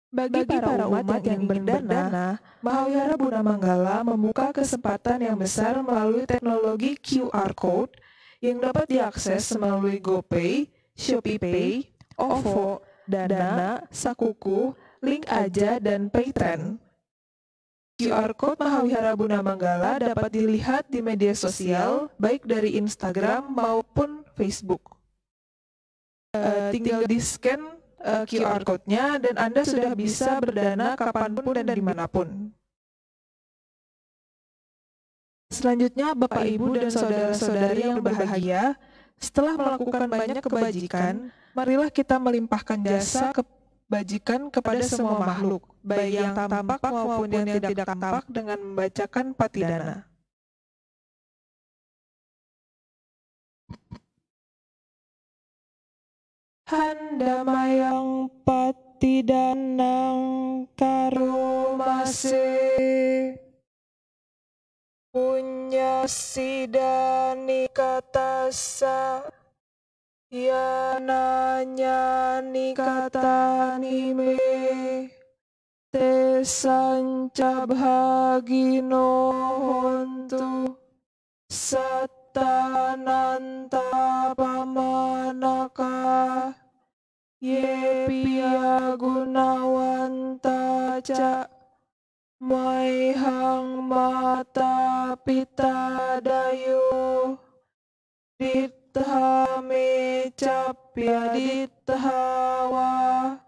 Bagi para umat yang ingin berdana, Mahawihara Buddha Manggala membuka kesempatan yang besar melalui teknologi QR Code yang dapat diakses melalui GoPay, ShopeePay, OVO, Dana, Sakuku, Link Aja, dan Paytrend. QR Code Mahawihara Buddha Manggala dapat dilihat di media sosial, baik dari Instagram maupun Facebook. Tinggal di-scan QR Code-nya dan Anda sudah bisa berdana kapanpun dan dimanapun. Selanjutnya, Bapak, Ibu, dan saudara-saudari yang berbahagia, setelah melakukan banyak kebajikan, marilah kita melimpahkan jasa kebajikan kepada semua makhluk, baik yang tampak maupun yang tidak tampak dengan membacakan Patidana. Handamayang patidanang karumase punya sidani katasa yananya nikata nime te sancabhagino hontu satananta pamanaka ye piya gunawanta ca maihang mata pita dayu dithame capya dithawa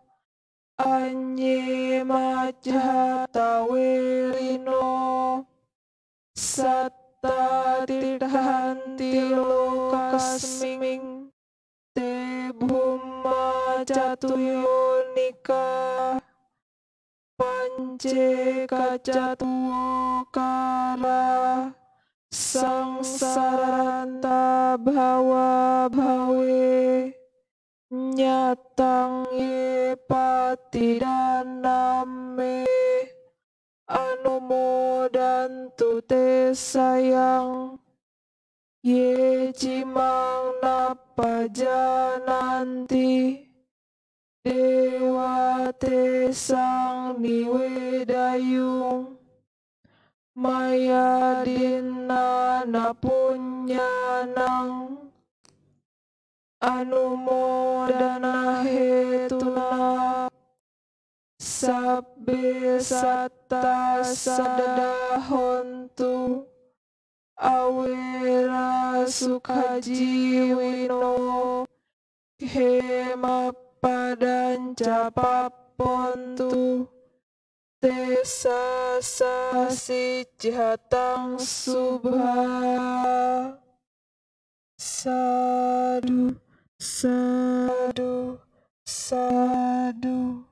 anye majhata werino satta tirhanti lokasming te bhumma catuyonika pance kacatuokara sangsaranta bhawa bhawe nyatang ye patidaname anumodantu te sayang Ye cimang napaja nanti Dewa te sang niwedayung Maya dinna napunyanang Anumodana hetuna Sabbe satta sadahontu Awera sukhajiwino Hema padanca papontu Tesa sasi jatang subha Sadu, sadu, sadu.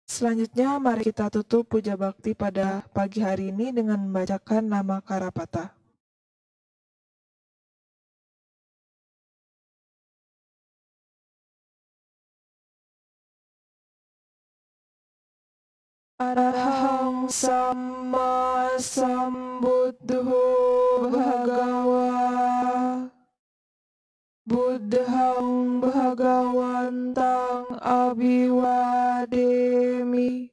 Selanjutnya mari kita tutup puja bakti pada pagi hari ini dengan membacakan nama Karapata. Arahang Samma Sambuddho Bhagawa Buddhang Bhagawantang Abhiwademi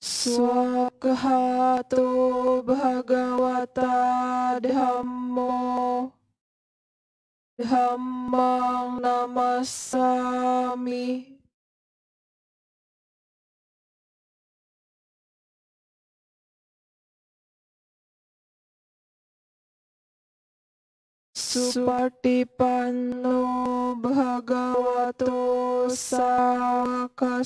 Swakhato Bhagavata Dhammo Dhammang namasami Supartipanno Bhagavato Sakasangho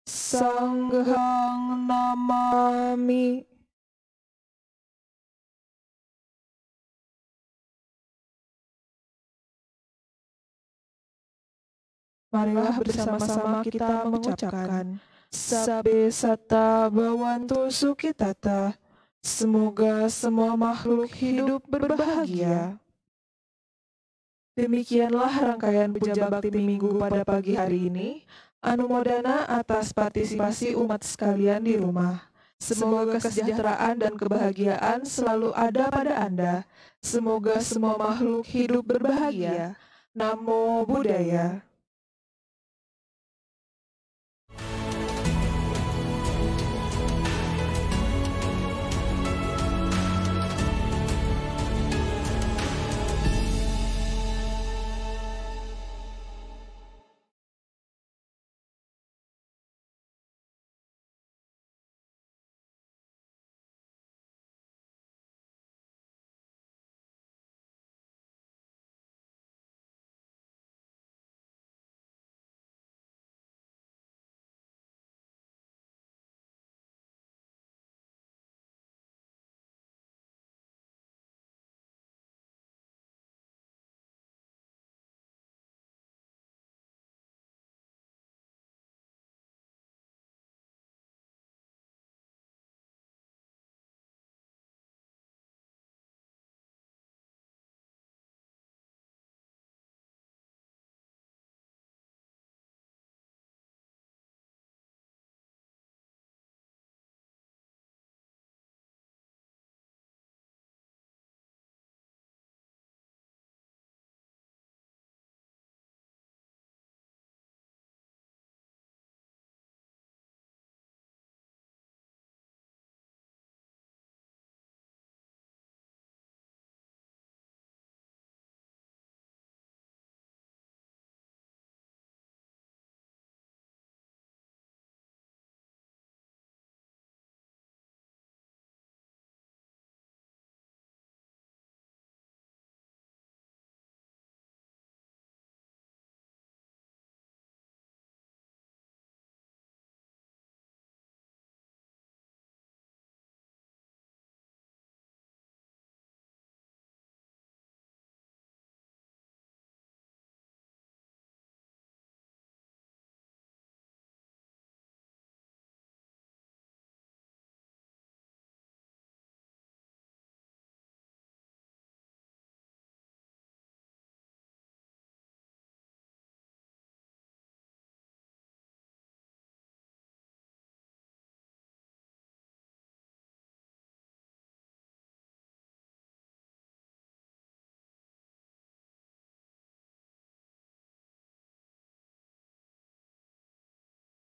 Sanghang namami Marilah bersama-sama kita mengucapkan Sabbe satta bhavantu sukhitata. Semoga semua makhluk hidup berbahagia. Demikianlah rangkaian puja bakti minggu pada pagi hari ini. Anumodana atas partisipasi umat sekalian di rumah. Semoga kesejahteraan dan kebahagiaan selalu ada pada Anda. Semoga semua makhluk hidup berbahagia. Namo Buddhaya.